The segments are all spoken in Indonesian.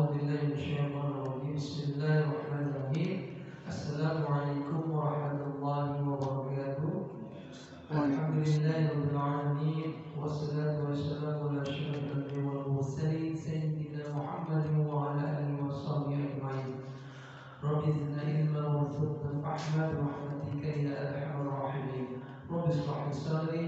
بالله من الشيطان الرجيم. بسم الله الرحمن الرحيم. السلام عليكم ورحمة الله وبركاته. الحمد لله رب العالمين، والصلاة والسلام على أشرف الأنبياء والمرسلين سيدنا محمد وعلى آله وصحبه أجمعين. رب زدنا علما وارزقنا فهما برحمتك يا أرحم الراحمين. رب اشرح لي صدري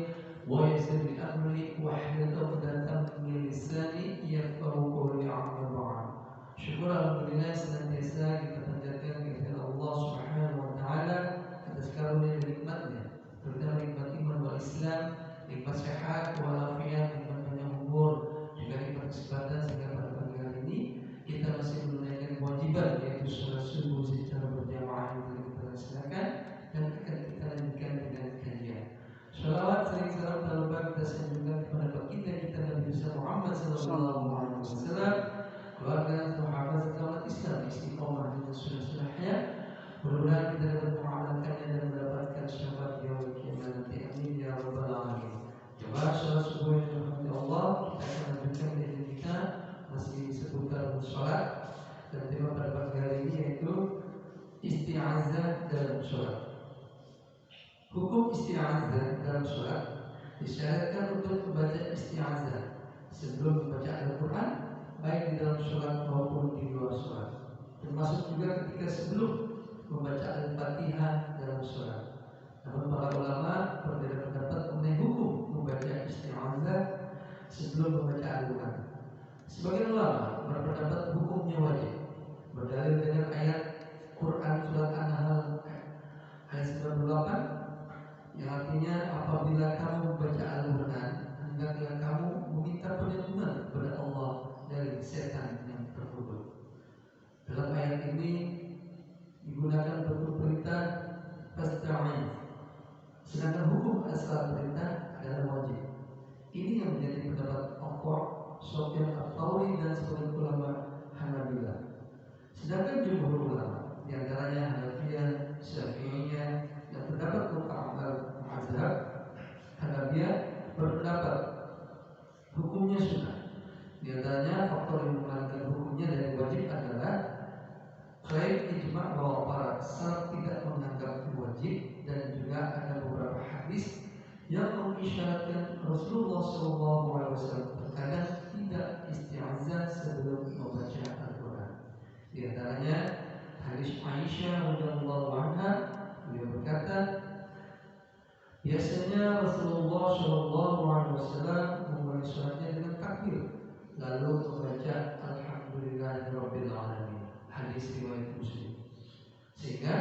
ويسر لي أمري واحلل عقدة من lisani yafqahu qawli. Amma ba'd. Syukur alhamdulillah senantiasa kita panjatkan kepada Allah Subhanahu wa taala atas karunia dan nikmatnya, terutama nikmat iman wal Islam, nikmat sehat wal afiat, nikmat panjang umur, juga nikmat kesempatan sehingga pada pagi hari ini kita masih menunaikan kewajiban yaitu salat subuh secara berjamaah yang telah kita laksanakan dan akan kita lanjutkan dengan kajian. Salawat sering salam talabah kita sanjungkan kepada baginda kita Nabi besar Muhammad sallallahu alaihi wasallam, keluarga, sahabat, selamat Islam, istiqomah dengan sunnah-sunnahnya. Mudah-mudahan kita dapat mengamalkannya dan mendapatkan syafaat di yaumil qiyamah nanti. Amin ya rabbal alamin. Jemaah salat subuh yang dirahmati Allah, kita akan lanjutkan kajian kita masih seputar salat dan tema pada pagi hari ini yaitu isti'azah dalam salat. Hukum isti'azah dalam sholat disyaratkan untuk membaca isti'azah sebelum membaca Al-Quran, baik di dalam sholat maupun di luar sholat. Termasuk juga ketika sebelum membaca Al-Fatihah dalam sholat. Namun para ulama berbeda pendapat mengenai hukum membaca isti'azah sebelum membaca Al-Quran. Sebagian ulama berpendapat hukumnya wajib, berdalil dengan ayat Quran surat An-Nahl ayat 98 yang artinya apabila kamu membaca Al-Quran, hendaklah kamu meminta perlindungan kepada Allah dari setan yang terkutuk. Dalam ayat ini digunakan bentuk perintah fasta'in, sedangkan hukum asal perintah adalah wajib. Ini yang menjadi pendapat Aqwa', Sufyan Ats-Tsauri dan sebagian ulama Hanabilah. Sedangkan jumhur ulama, di antaranya Hanafiyah, Syafi'iyah, dan pendapat mazhab Hanabiyah berpendapat hukumnya sunnah. Di antaranya faktor yang mengalihkan hukumnya dari wajib adalah klaim ijma' bahwa para salaf tidak menganggap wajib, dan juga ada beberapa hadis yang mengisyaratkan Rasulullah SAW terkadang tidak isti'azah sebelum membaca Al-Quran. Di antaranya hadis Aisyah radhiyallahu anha, beliau berkata, biasanya Rasulullah SAW memulai sholatnya dengan takbir, lalu membaca Alhamdulillahirabbil alamin. Hadis riwayat Muslim. Sehingga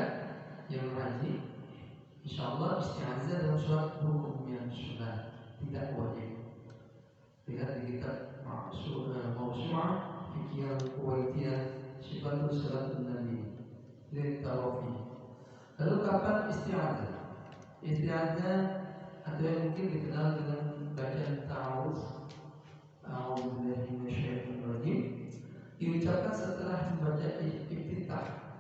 yang rajih, insyaallah isti'azah dalam sholat hukumnya sunnah, tidak wajib. Lihat di kitab Mawsu'ah Fikih Al-Kuwaitiyah Sifatul Salatun Nabi Lil Tarafi. Lalu kapan isti'azah? Isti'azah atau yang mungkin dikenal dengan bacaan ta'awudz, a'udzubillahi minasyaitonir rajim, diucapkan setelah membaca iftitah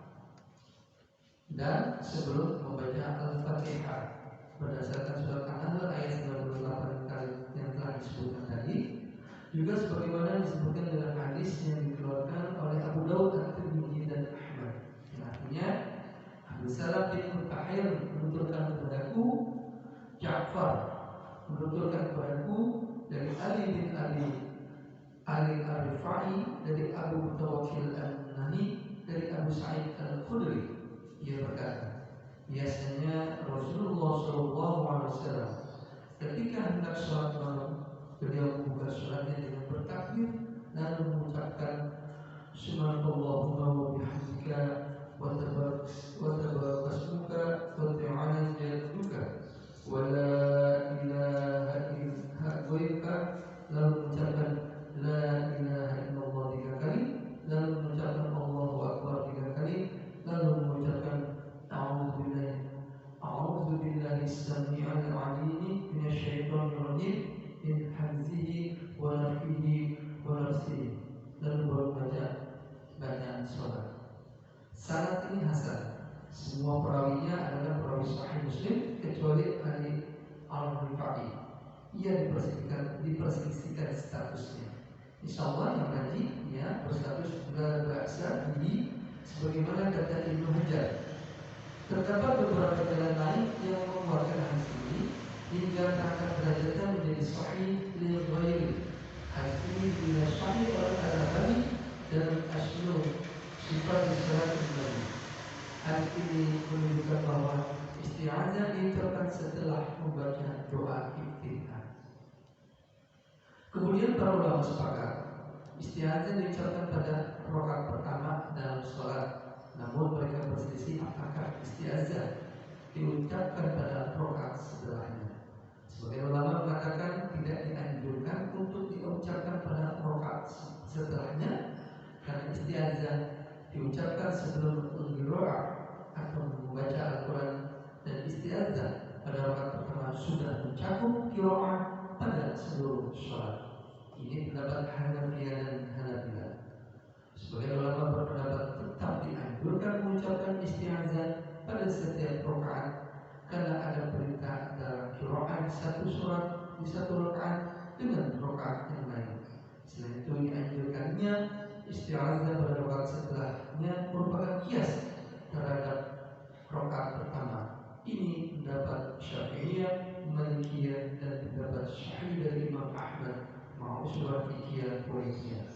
dan sebelum membaca Al-Fatihah berdasarkan surat An-Nahl ayat 98 kali yang telah disebutkan tadi, juga sebagaimana disebutkan dalam hadis yang dikeluarkan oleh Abu Daud, At-Tirmidzi dan Ahmad, yang artinya Abu Salam bin Mutahhir menuturkan kepadaku, Ja'far menuturkan kepadaku dari Ali bin Ali Ar-Rifai, dari Abu Mutawakkil An-Nahi, dari Abu Sa'id Al-Khudri. Ia berkata, biasanya Rasulullah SAW ketika hendak sholat malam, beliau membuka sholatnya dengan bertakbir lalu mengucapkan Subhanallahumma wa bihamdika wa tabarakasmuka wa ta'ala jadduka wa la ilaha illa ghairuka, lalu mengucapkan la ilaha illallah 3 kali, lalu mengucapkan Allahu akbar 3 kali, lalu mengucapkan a'udzu billahi as-sami'il 'alim minasyaitonir rajim min hamzihi wa nafthihi wa nafsihi, lalu baru baca bacaan sholat. Sanad ini hasan, semua perawinya adalah perawi Sahih Muslim kecuali Ali Al-Rifai. Ia diperselisihkan statusnya. Insyaallah yang tadi ya berstatus juga Terdapat beberapa jalan lain yang mengeluarkan hadis ini hingga terangkat derajatnya menjadi sahih lil ghairi. Hadis ini bila sahih oleh Al-Albani dalam Asy-Syu'ur sifat salat Nabi. Hadis ini menunjukkan bahwa isti'adzah diucapkan setelah membaca doa iftitah. Kemudian para ulama sepakat isti'adzah diucapkan pada rakaat pertama dalam sholat. Namun mereka berselisih apakah isti'adzah diucapkan pada rakaat setelahnya. Sebagian ulama mengatakan tidak dianjurkan untuk diucapkan pada rakaat setelahnya karena isti'adzah diucapkan sebelum al-qiraah atau membaca Al-Quran, dan isti'adzah pada rakaat pertama sudah mencakup qiraah pada seluruh sholat. Ini pendapat Hanafiyah dan Hanabilah. Sebagian ulama berpendapat tetap dianjurkan mengucapkan isti'adzah pada setiap rakaat karena ada perintah dalam qiraah satu surat di satu rakaat dengan rakaat yang lain. Selain itu dianjurkannya isti'adzah pada rakaat setelahnya merupakan kias terhadap rakaat pertama. Ini pendapat Syafi'iyah, Malikiyah, dan pendapat Syafi'i dari Imam Ahmad mau surat fikih Quraisy.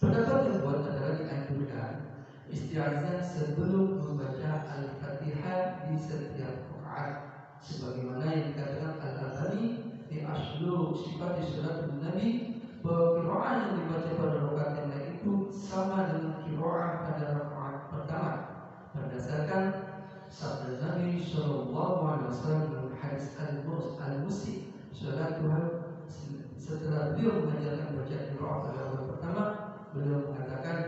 Pendapat yang buat adalah dianjurkan isti'adzah sebelum membaca Al-Fatihah di setiap rakaat, sebagaimana yang dikatakan Al-Albani di Asy-Syu'ur sifat salat Nabi bahwa qiraah yang dibaca pada rakaat yang lain itu sama dengan qiraah pada rakaat pertama berdasarkan sabda Nabi Shallallahu Alaihi Wasallam dalam hadis Al-Musi Salatuhan. Setelah beliau mengajarkan bacaan qiraah pada rakaat pertama, beliau mengatakan,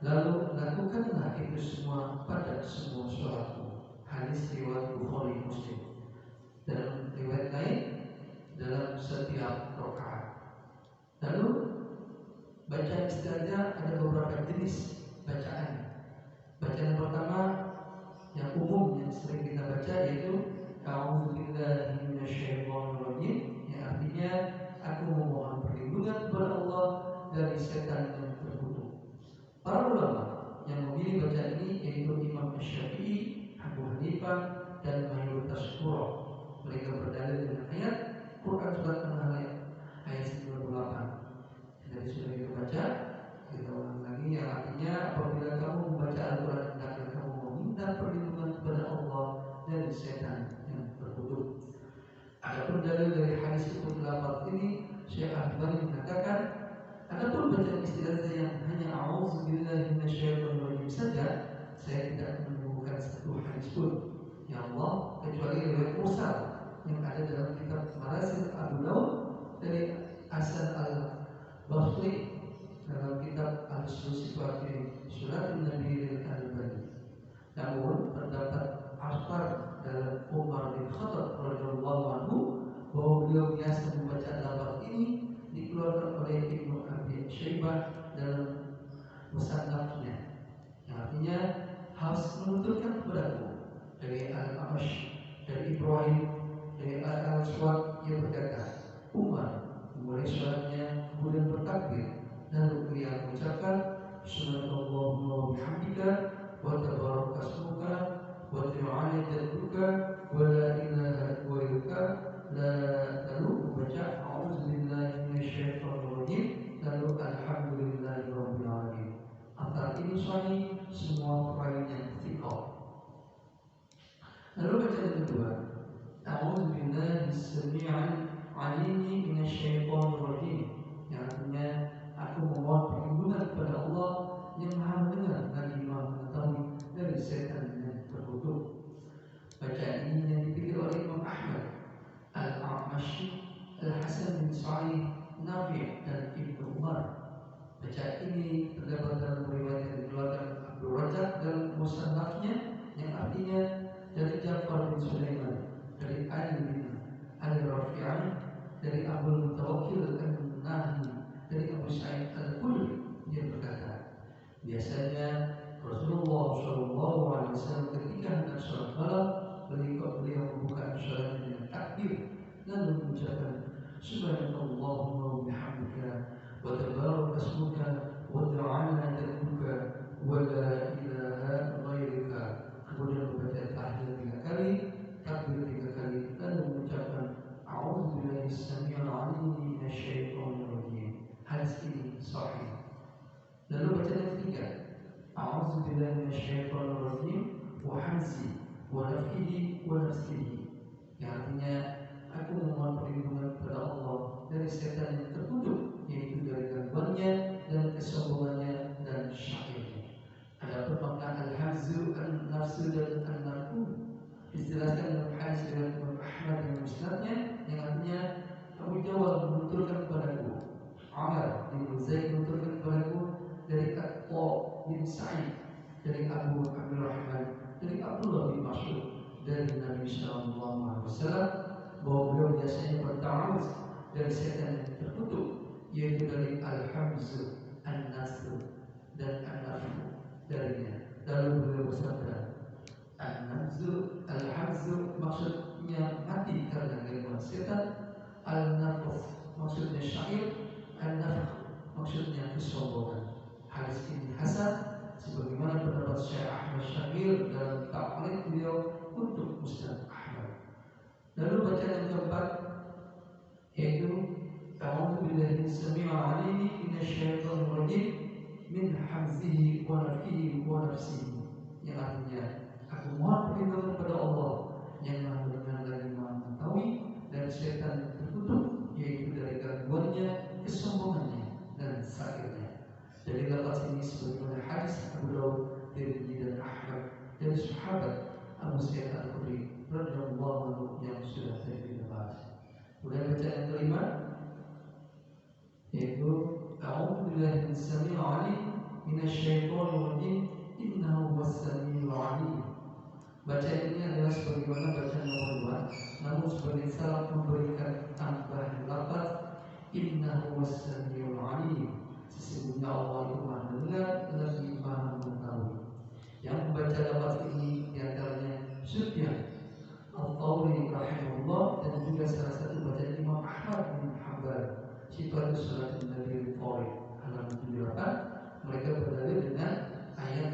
lalu lakukanlah itu semua pada semua sholatmu. Hadis riwayat Bukhari Muslim. Dalam riwayat lain, dalam setiap rakaat. Lalu bacaan isti'adzah ada beberapa jenis bacaan. Bacaan pertama yang umum yang sering kita baca yaitu A'udzubillahi minasyaitonirrajim, yang artinya aku memohon perlindungan kepada Allah dari setan yang terkutuk. Para ulama yang memilih bacaan ini yaitu Imam Syafi'i, Abu Hanifah, dan mayoritas Qur'an. Mereka berdalil dengan ayat Quran surat An-Nahl ayat 98. Jadi sudah kita baca, kita ulang lagi, yang artinya apabila kamu membaca Al-Quran hendaklah kamu meminta perlindungan kepada Allah dari setan yang terkutuk. Adapun dalil dari hadis itu lafaz ini, Syekh Al-Albani mengatakan, adapun bacaan isti'adzah yang hanya a'udzubillahi minasyaitonirrajim saja, saya tidak menemukan satu hadis pun ya Allah kecuali riwayat mursal yang ada dalam kitab Marasil Abu Daud dari Hasan Al-Basri dalam kitab Al-Sifat Surat Nabi Al-Albani. Namun terdapat asar dalam Umar bin Khattab radhiyallahu anhu bahwa beliau biasa membaca lafaz ini dikeluarkan oleh Ibnu Abi Syaibah dalam musannafnya, yang artinya harus menuturkan kepadaku dari Al-Amash, dari Ibrahim, dari Al-Aswad yang berkata, Umar memulai sholatnya kemudian bertakbir, lalu beliau mengucapkan Subhanallahumma wa bihamdika wa tabaraka ismuka wa ta'ala jadduka wa la ilaha ghairuka, lalu membaca a'udzubillahi minasyaitonirrajim, lalu alhamdulillahi rabbil alamin. Antara ini sahih, semua lainnya thiqah. Lalu bacaan kedua, a'udzubillahi as-sami'il 'alim minasyaitonir rajim, yang artinya aku memohon perlindungan kepada Allah yang Maha mendengar lagi Maha mengetahui dari setan yang terkutuk. Bacaan ini yang dipilih oleh Imam Ahmad, Al-A'mashi, Al-Hasan bin Sa'id, Nafi' dan Ibnu Umar. Bacaan ini terdapat dalam riwayat yang dikeluarkan Abdul Razak dalam musannafnya, yang artinya dari Ja'far bin Sulaiman, dari Ali bin Al-Rafi'an, dari Abdul Mutawakkil An-Nahi, dari Abu Sa'id Al-Khudri, yang berkata, biasanya Rasulullah SAW ketika hendak sholat malam, beliau membuka sholat dengan takbir, lalu mengucapkan Subhanallahumma wa bihamdika wa tabaraka ismuka wa ta'ala jadduka wa la ilaha ghairuka, kemudian membaca Lalu baca yang ketiga, A'udzubillahi minasyaitonirrajim wa hamzi wa nafthihi wa nafsihi. Yang artinya aku memohon perlindungan kepada Allah dari setan yang terkutuk, yaitu dari gangguannya dan kesombongannya dan syairnya. Adapun makna al-hamzu, an-nafsu dan an-nafsu dijelaskan dalam hadis dari Imam Ahmad dan Musnadnya, yang artinya Abu Jawal menuturkan kepadaku, Amr bin Zaid menuturkan kepadaku dari Atta bin Sa'id, dari Abu Abdurrahman, dari Abdullah bin Mas'ud, dari Nabi Sallallahu Alaihi Wasallam, bahwa beliau biasanya bertawuz dari setan yang terkutuk, yaitu dari al-hamzu, an-nasr dan an-nafu darinya. Lalu beliau bersabda, al-hamzu maksudnya mati karena gangguan setan, al-nafs maksudnya syair, an-nafs maksudnya kesombongan. Hadis ini hasan sebagaimana pendapat Syekh Ahmad Syakir dalam taklid beliau untuk Musnad Ahmad. Lalu bacaan yang keempat yaitu A'udzubillahi minasyaitonir rajim minasyaitonir rajim min hamzihi wa nafthihi wa nafsihi. Yang artinya aku mohon perlindungan kepada Allah yang Maha mendengar lagi Maha mengetahui dari setan yang terkutuk, yaitu dari gangguannya, kesombongannya dan sakitnya. Dari lafaz ini sebagaimana hadis Abu Dawud, Tirmidzi dan Ahmad dari sahabat Abu Sa'id Al-Khudri radhiyallahu anhu yang sudah kita bahas. Kemudian bacaan yang kelima yaitu A'udzubillahi minasyaitonir rajim minasyaitonir rajim innahu was-sami'ul 'alim. Bacaan ini adalah sebagaimana bacaan nomor 2, namun sebagai salah memberikan tambahan lafaz innahu was-sami'ul 'alim. Sesungguhnya Allah itu Maha mendengar lagi Maha mengetahui. Yang membaca lafaz ini diantaranya Sufyan Al-Thawri rahimahullah dan juga salah satu bacaan Imam Ahmad bin Hanbal, Sifatus Salatin Nabi Al-Thawri halaman 78. Mereka berdalil dengan ayat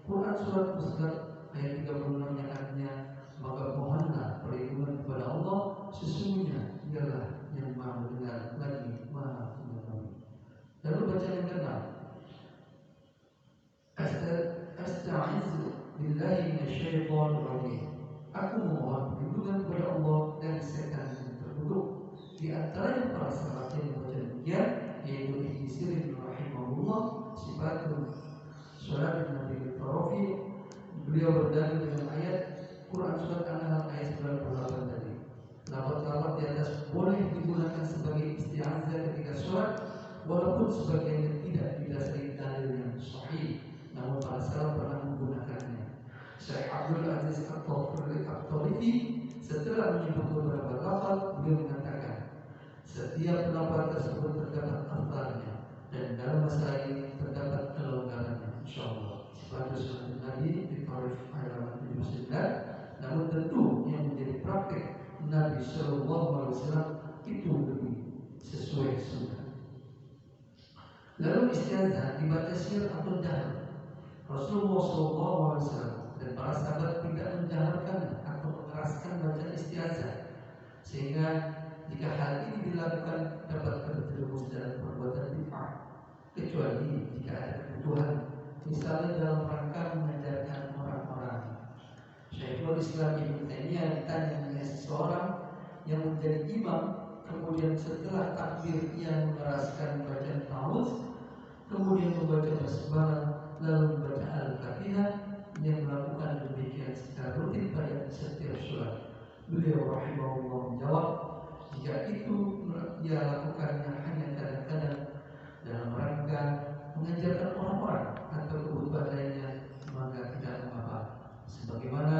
Quran surat Fussilat ayat 36 yang artinya, maka mohonlah perlindungan kepada Allah, sesungguhnya Dialah yang Maha mendengar lagi Maha mengetahui. Lalu bacaan yang keenam, Asta'izu billahi minasyaitonir rajim. Aku memohon perlindungan kepada Allah dari setan yang terkutuk. Di antara para sahabat yang membaca demikian yaitu Ibnu Sirin rahimahullah, Sifatul Salatin Nabi Al-Tarafi. Beliau berdalil dengan ayat Quran surat An-Nahl ayat 98 tadi. Lafaz-lafaz di atas boleh digunakan sebagai isti'azah ketika sholat, walaupun sebagiannya tidak didasari dalil yang sahih, namun para salaf pernah menggunakannya. Syekh Abdul Aziz At-Tarifi setelah menyebut beberapa lafaz, beliau mengatakan setiap lafaz tersebut terdapat afdalnya dan dalam masalah ini terdapat kelonggarannya. Insyaallah pada sunnah Nabi di tarikh halaman 79. Namun tentu yang menjadi praktek Nabi Sallallahu Alaihi Wasallam itu lebih sesuai sunnah. Lalu isti'azah dibaca sir atau jahr. Rasulullah SAW dan para sahabat tidak menjaharkan atau mengeraskan bacaan isti'azah, sehingga jika hal ini dilakukan dapat terjerumus dalam perbuatan bid'ah, kecuali jika ada kebutuhan, misalnya dalam rangka mengajarkan orang-orang. Syekhul Islam Ibnu Taimiyah ditanya oleh seseorang yang menjadi imam, kemudian setelah takbir ia mengeraskan bacaan ta'awudz, kemudian membaca basmalah, lalu membaca Al-Fatihah, yang melakukan demikian secara rutin pada setiap sholat. Beliau rahimahullah menjawab, jika itu ia lakukannya hanya kadang-kadang dalam rangka mengajarkan orang-orang atau kebutuhan lainnya, maka tidak mengapa. Sebagaimana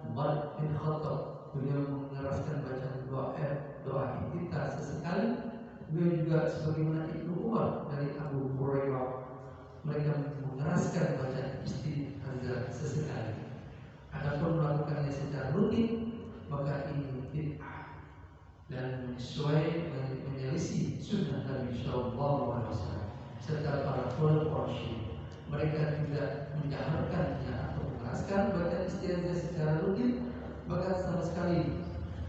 Umar bin Khattab, beliau mengeraskan bacaan doa iftitah sesekali. Beliau juga sebagaimana Ibnu Umar dari Abu Hurairah, mereka mengeraskan bacaan isti'azah sesekali. Adapun melakukannya secara rutin, maka ini bid'ah dan menyelisih sunnah Nabi Sallallahu Alaihi Wasallam serta para khulafaur rasyidin. Mereka tidak menjaharkannya atau mengeraskan bacaan isti'azah secara rutin, bahkan sama sekali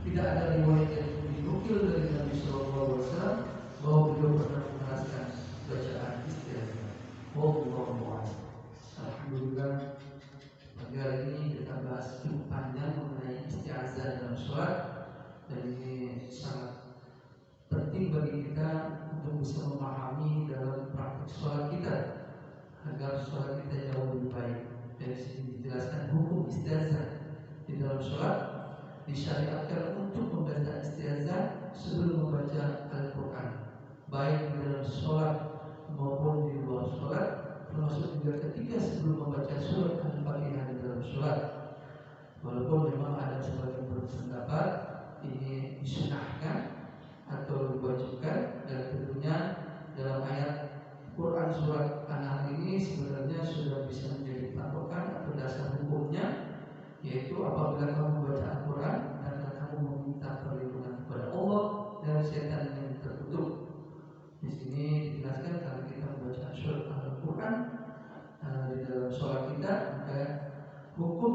tidak ada riwayat yang dinukil dari Nabi Sallallahu Alaihi Wasallam bahwa beliau pernah mengeraskan bacaan isti'azah. sholat kita jauh lebih baik. Dari sini dijelaskan hukum istiazah di dalam sholat disyariatkan untuk membaca istiazah sebelum membaca Al-Quran, baik di dalam sholat maupun di luar sholat, termasuk juga ketika sebelum membaca surat Al-Fatihah di dalam sholat. Walaupun memang ada sebagian berpendapat ini disunahkan atau diwajibkan, dan tentunya dalam ayat Quran surat An-Nahl ini sebenarnya sudah bisa menjadi patokan atau dasar hukumnya, yaitu apabila kamu membaca Al-Quran dan kamu meminta perlindungan kepada Allah dari setan yang terkutuk. Di sini dijelaskan kalau kita membaca surat Al-Quran di dalam sholat kita, maka hukum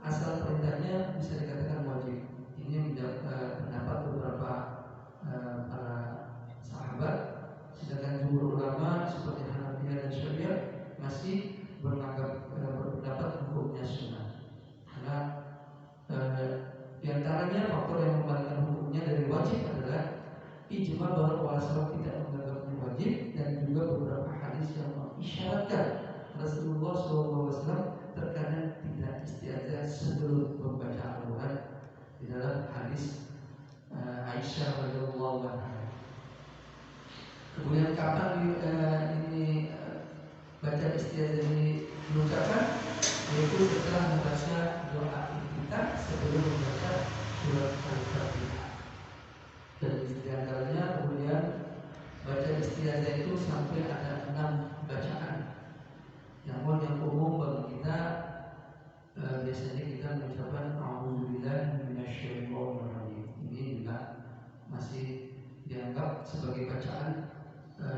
asal perintahnya bisa dikatakan wajib. Ini mendapat pendapat beberapa para sahabat, sedangkan jumhur ulama seperti Hanafiyah dan Syafi'iyah masih berpendapat hukumnya sunnah. Karena di antaranya faktor yang membalikan hukumnya dari wajib adalah ijma bahwa puasa sholat tidak menganggapnya wajib, dan juga beberapa hadis yang mengisyaratkan Rasulullah SAW terkadang tidak istiazah sebelum membaca Al-Quran di dalam hadis Aisyah radhiyallahu anha. Kemudian kapan ini baca istiazah ini diucapkan, yaitu setelah membaca doa kita sebelum membaca surat Al-Fatihah. Dan di antaranya kemudian baca istiazah itu sampai ada 6 bacaan. Namun yang umum bagi kita biasanya kita mengucapkan A'udzubillahi minasyaitonir rajim. Ini juga masih dianggap sebagai bacaan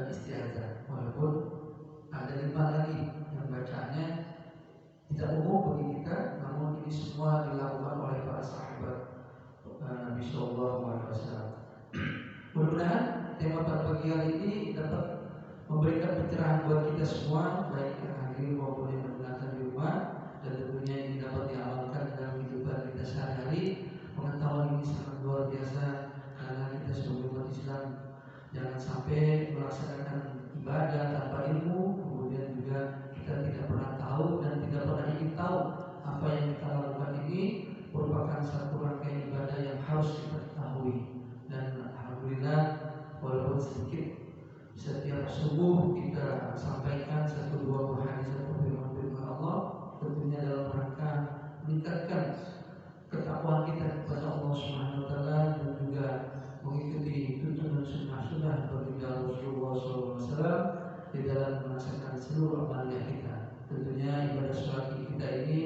istiazah, walaupun ada 5 lagi yang bacaannya tidak umum bagi kita, namun ini semua dilakukan oleh para sahabat Nabi Sallallahu Alaihi Wasallam. Mudah-mudahan tema pada pagi hari ini dapat memberikan pencerahan buat kita semua, baik yang hadir maupun yang mendengarkan di rumah, dan tentunya ini dapat diamalkan dalam kehidupan kita sehari-hari. Pengetahuan ini sangat luar biasa, karena kita sebagai umat Islam jangan sampai melaksanakan ibadah tanpa ilmu, kemudian juga kita tidak pernah tahu dan tidak pernah ingin tahu apa yang kita lakukan ini merupakan satu rangkaian ibadah yang harus kita ketahui. Dan alhamdulillah, walaupun sedikit, setiap subuh kita sampaikan 1-2 buah hadis atau firman Allah, tentunya dalam rangka meningkatkan ketakwaan kita kepada Allah Subhanahu wa taala, dan juga mengikuti tuntunan sunnah-sunnah baginda Rasulullah SAW di dalam melaksanakan seluruh amaliyah kita. Tentunya ibadah sholat kita ini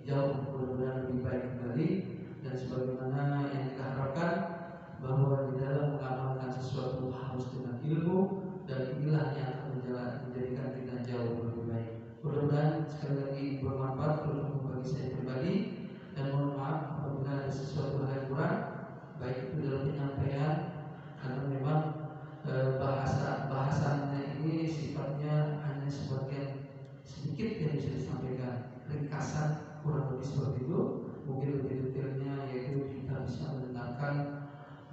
jauh mudah-mudahan lebih baik kembali, dan sebagaimana yang kita harapkan bahwa di dalam mengamalkan sesuatu harus dengan ilmu, dan inilah yang akan menjadikan kita jauh lebih baik. Mudah-mudahan sekali lagi bermanfaat untuk bagi saya pribadi, dan mohon maaf apabila ada sesuatu hal yang kurang, baik itu dalam penyampaian, karena memang bahasannya ini sifatnya hanya sebagian sedikit yang bisa disampaikan, ringkasan kurang lebih seperti itu. Mungkin lebih detailnya yaitu kita bisa mendengarkan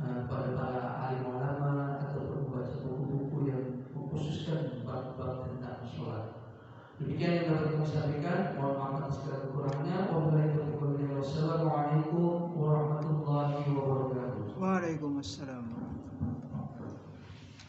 pada para alim ulama ataupun membaca buku-buku yang mengkhususkan bab-bab tentang sholat. Demikian yang dapat kami sampaikan. Mohon maaf atas segala kekurangannya. Wassalamualaikum warahmatullahi wabarakatuh. Waalaikumsalam.